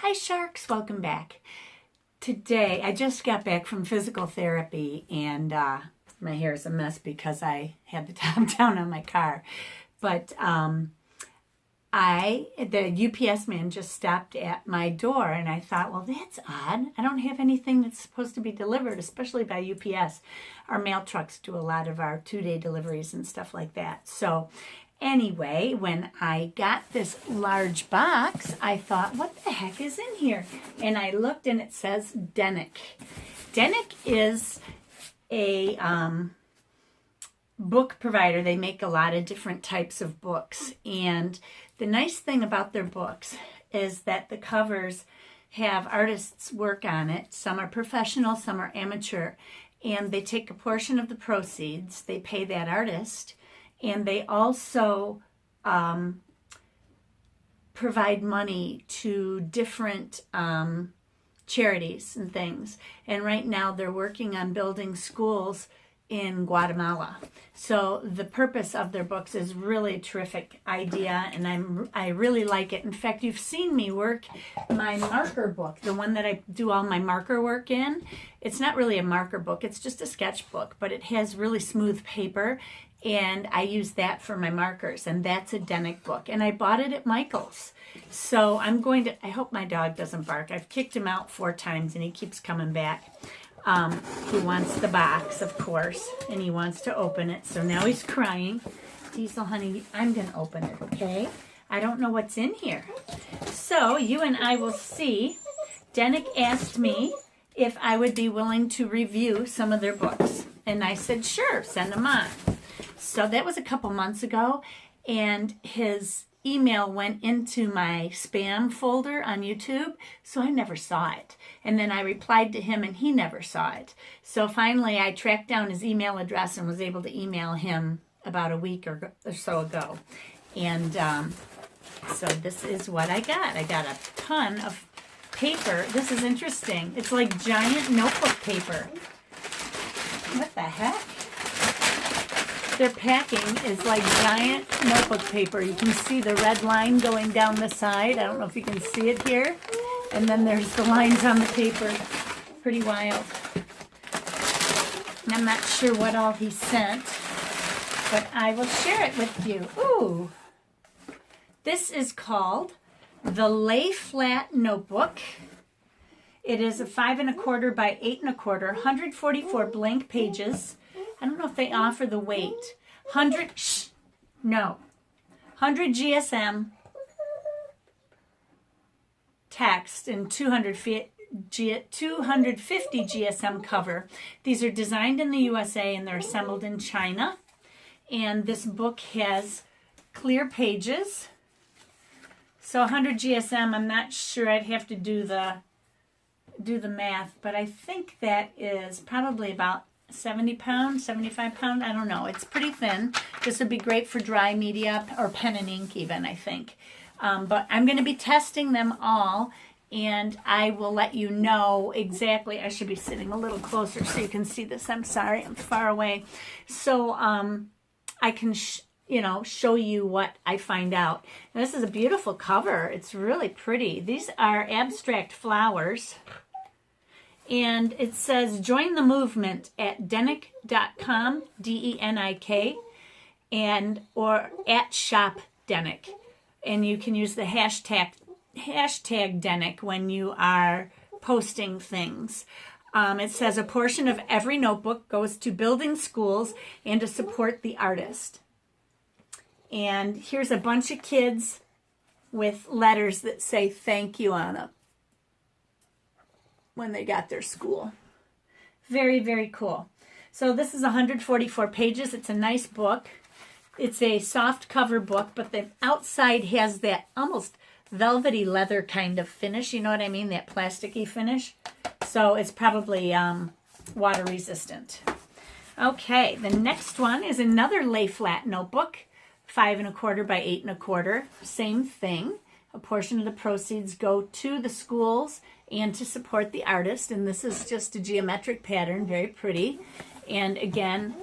Hi sharks, welcome back. Today, I just got back from physical therapy and my hair is a mess because I had the top down on my car. But the UPS man just stopped at my door and I thought, well, that's odd. I don't have anything that's supposed to be delivered, especially by UPS. Our mail trucks do a lot of our 2-day deliveries and stuff like that. So anyway, when I got this large box, I thought, what the heck is in here? And I looked and it says Denik. Denik is a book provider. They make a lot of different types of books. And the nice thing about their books is that the covers have artists work on it. Some are professional, some are amateur. And they take a portion of the proceeds, they pay that artist, and they also provide money to different charities and things. And right now they're working on building schools in Guatemala. So the purpose of their books is really a terrific idea, and I really like it. In fact, you've seen me work my marker book, the one that I do all my marker work in. It's not really a marker book, it's just a sketchbook, but it has really smooth paper, and I use that for my markers, and that's a Denik book. And I bought it at Michael's. So I hope my dog doesn't bark. I've kicked him out 4 times, and he keeps coming back. He wants the box, of course, and he wants to open it. So now he's crying. Diesel, honey, I'm going to open it, okay? I don't know what's in here. So you and I will see. Denik asked me if I would be willing to review some of their books. And I said, sure, send them on. So that was a couple months ago, and his email went into my spam folder on YouTube, so I never saw it. And then I replied to him, and he never saw it. So finally, I tracked down his email address and was able to email him about a week or so ago. And so this is what I got. I got a ton of paper. This is interesting. It's like giant notebook paper. What the heck? Their packing is like giant notebook paper. You can see the red line going down the side. I don't know if you can see it here. And then there's the lines on the paper. Pretty wild. And I'm not sure what all he sent, but I will share it with you. Ooh. This is called the Lay Flat Notebook. It is a 5 1/4 by 8 1/4, 144 blank pages. I don't know if they offer the weight. 100 GSM text and 250 GSM cover. These are designed in the USA and they're assembled in China. And this book has clear pages. So 100 GSM, I'm not sure. I'd have to do the math, but I think that is probably about 70 pounds, 75 pounds, I don't know. It's pretty thin. This would be great for dry media or pen and ink even, I think. But I'm going to be testing them all, and I will let you know exactly. I should be sitting a little closer so you can see this. I'm sorry, I'm far away. So I can show you what I find out. Now, this is a beautiful cover. It's really pretty. These are abstract flowers. And it says, join the movement at denik.com, D-E-N-I-K, or at shop Denik. And you can use the hashtag Denik when you are posting things. It says a portion of every notebook goes to building schools and to support the artist. And here's a bunch of kids with letters that say thank you on them when they got their school. Very, very cool. So this is 144 pages. It's a nice book. It's a soft cover book, but the outside has that almost velvety leather kind of finish. You know what I mean? That plasticky finish. So it's probably water resistant. Okay, the next one is another lay flat notebook. 5 1/4 by 8 1/4. Same thing. A portion of the proceeds go to the schools and to support the artist. And this is just a geometric pattern, very pretty. And again,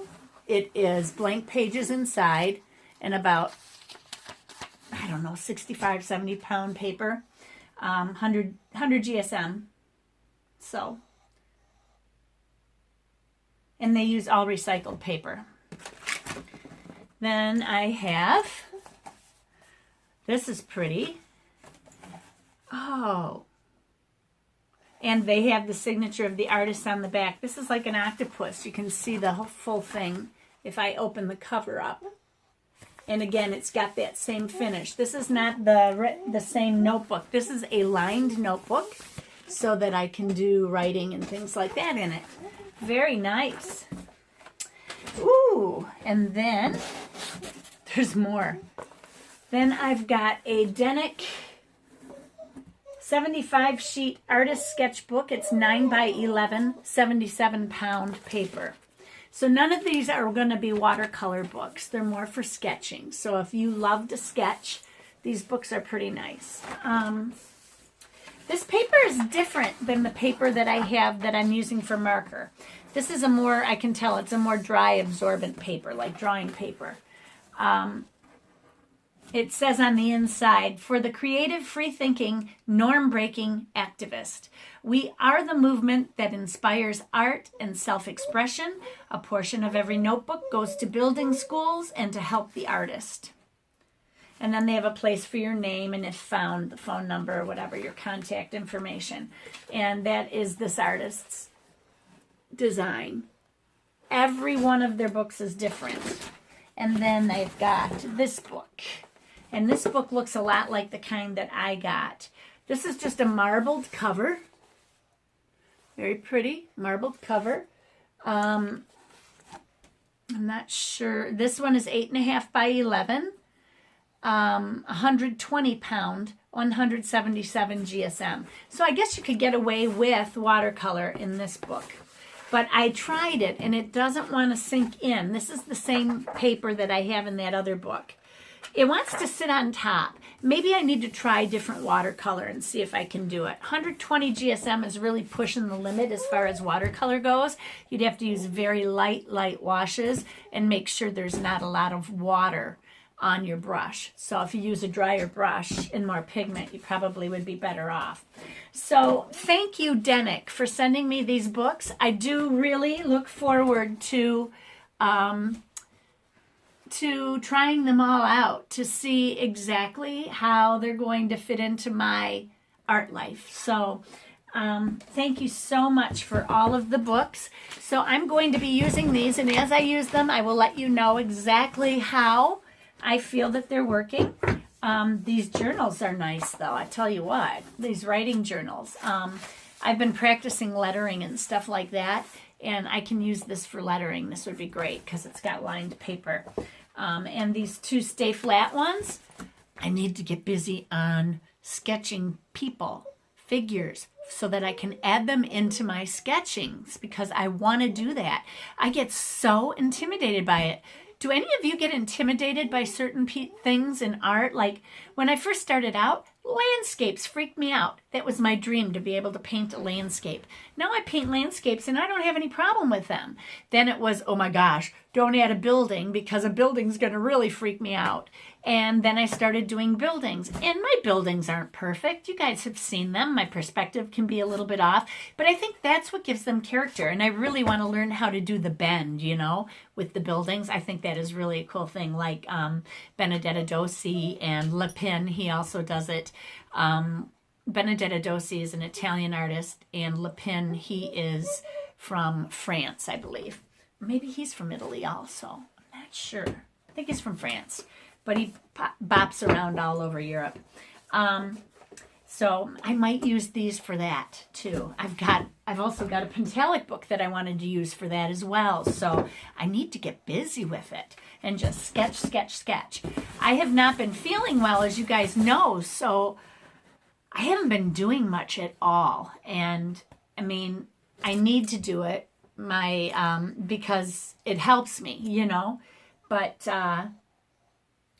it is blank pages inside and about, I don't know, 65, 70 pound paper. 100 GSM. So, and they use all recycled paper. Then I have, this is pretty. Oh, and they have the signature of the artist on the back. This is like an octopus. You can see the whole full thing if I open the cover up. And again, it's got that same finish. This is not the same notebook. This is a lined notebook so that I can do writing and things like that in it. Very nice. Ooh, and then there's more. Then I've got a Denik 75 sheet artist sketchbook. It's 9 by 11, 77 pound paper. So none of these are going to be watercolor books. They're more for sketching. So if you love to sketch, these books are pretty nice. This paper is different than the paper that I have that I'm using for marker. This is a more, I can tell, it's a more dry, absorbent paper, like drawing paper. It says on the inside, for the creative, free-thinking, norm-breaking activist. We are the movement that inspires art and self-expression. A portion of every notebook goes to building schools and to help the artist. And then they have a place for your name and if found, the phone number or whatever, your contact information. And that is this artist's design. Every one of their books is different. And then they've got this book. And this book looks a lot like the kind that I got. This is just a marbled cover. Very pretty marbled cover. I'm not sure. This one is 8.5 by 11. 120 pound, 177 GSM. So I guess you could get away with watercolor in this book. But I tried it and it doesn't want to sink in. This is the same paper that I have in that other book. It wants to sit on top. Maybe I need to try different watercolor and see if I can do it. 120 GSM is really pushing the limit as far as watercolor goes. You'd have to use very light washes and make sure there's not a lot of water on your brush. So if you use a drier brush and more pigment, you probably would be better off. So thank you, Denik, for sending me these books. I do really look forward to trying them all out to see exactly how they're going to fit into my art life. So thank you so much for all of the books. So I'm going to be using these, and as I use them, I will let you know exactly how I feel that they're working. These journals are nice, though. I tell you what, these writing journals. I've been practicing lettering and stuff like that, and I can use this for lettering. This would be great because it's got lined paper. And these two stay flat ones, I need to get busy on sketching people, figures, so that I can add them into my sketchings because I want to do that. I get so intimidated by it. Do any of you get intimidated by certain things in art? Like when I first started out, landscapes freaked me out. That was my dream, to be able to paint a landscape. Now I paint landscapes and I don't have any problem with them. Then it was, oh my gosh, don't add a building because a building's going to really freak me out. And then I started doing buildings. And my buildings aren't perfect. You guys have seen them. My perspective can be a little bit off. But I think that's what gives them character. And I really want to learn how to do the bend, you know, with the buildings. I think that is really a cool thing. Like Benedetto Dossi and Le Pin, he also does it. Benedetto Dossi is an Italian artist. And Le Pin, he is from France, I believe. Maybe he's from Italy also. I'm not sure. I think he's from France. But he bops around all over Europe. So I might use these for that too. I've also got a Pentalic book that I wanted to use for that as well. So I need to get busy with it and just sketch. I have not been feeling well, as you guys know, so I haven't been doing much at all. And I mean, I need to do it because it helps me, you know. But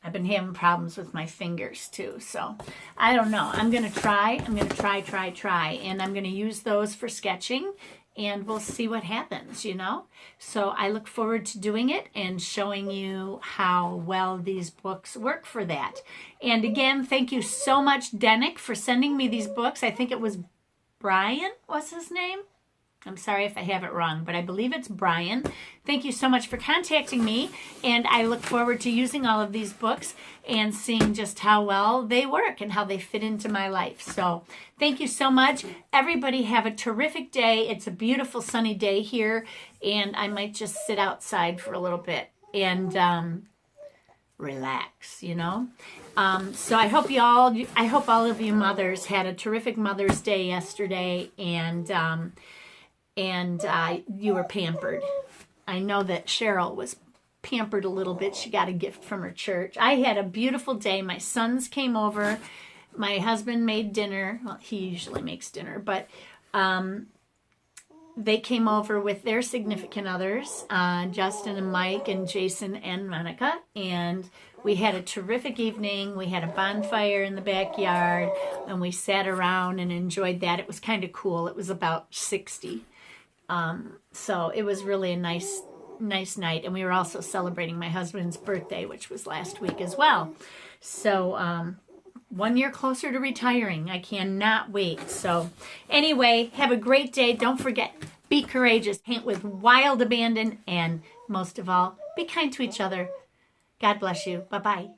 I've been having problems with my fingers too. So I don't know. I'm going to try. And I'm going to use those for sketching. and we'll see what happens, you know. So I look forward to doing it and showing you how well these books work for that. And again, thank you so much, Denik, for sending me these books. I think it was Brian, what's his name? I'm sorry if I have it wrong, but I believe it's Brian. Thank you so much for contacting me, and I look forward to using all of these books and seeing just how well they work and how they fit into my life. So thank you so much. Everybody have a terrific day. It's a beautiful sunny day here, and I might just sit outside for a little bit and relax, you know. So I hope all of you mothers had a terrific Mother's Day yesterday, and you were pampered. I know that Cheryl was pampered a little bit. She got a gift from her church. I had a beautiful day. My sons came over. My husband made dinner. Well, he usually makes dinner, but they came over with their significant others, Justin and Mike and Jason and Monica, and we had a terrific evening. We had a bonfire in the backyard, and we sat around and enjoyed that. It was kind of cool. It was about 60. So it was really a nice night. And we were also celebrating my husband's birthday, which was last week as well. So 1 year closer to retiring. I cannot wait. So anyway, have a great day. Don't forget, be courageous, paint with wild abandon, and most of all, be kind to each other. God bless you. Bye-bye.